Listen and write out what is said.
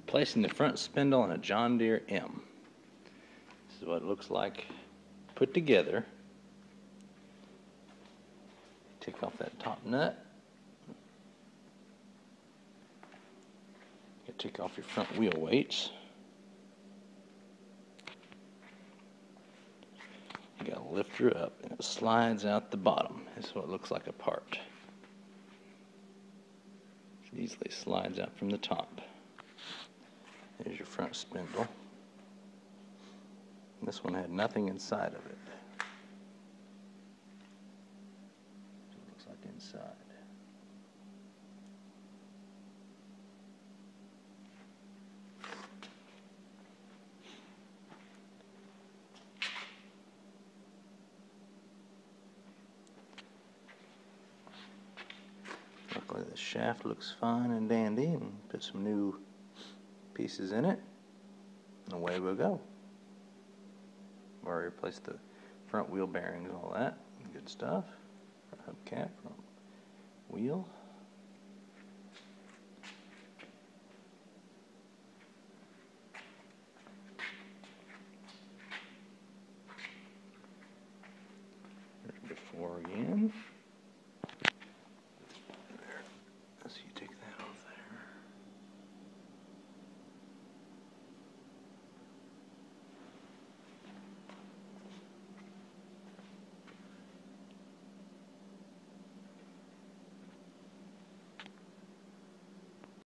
Replacing the front spindle on a John Deere M. This is what it looks like put together. Take off that top nut. You take off your front wheel weights. You gotta lift her up and it slides out the bottom. This is what it looks like apart. It easily slides out from the top. There's your front spindle. And this one had nothing inside of it. It looks like inside. Luckily the shaft looks fine and dandy, and put some new pieces in it, and away we'll go. We've already replaced the front wheel bearings, all that good stuff. Front hubcap, front wheel. There's before again.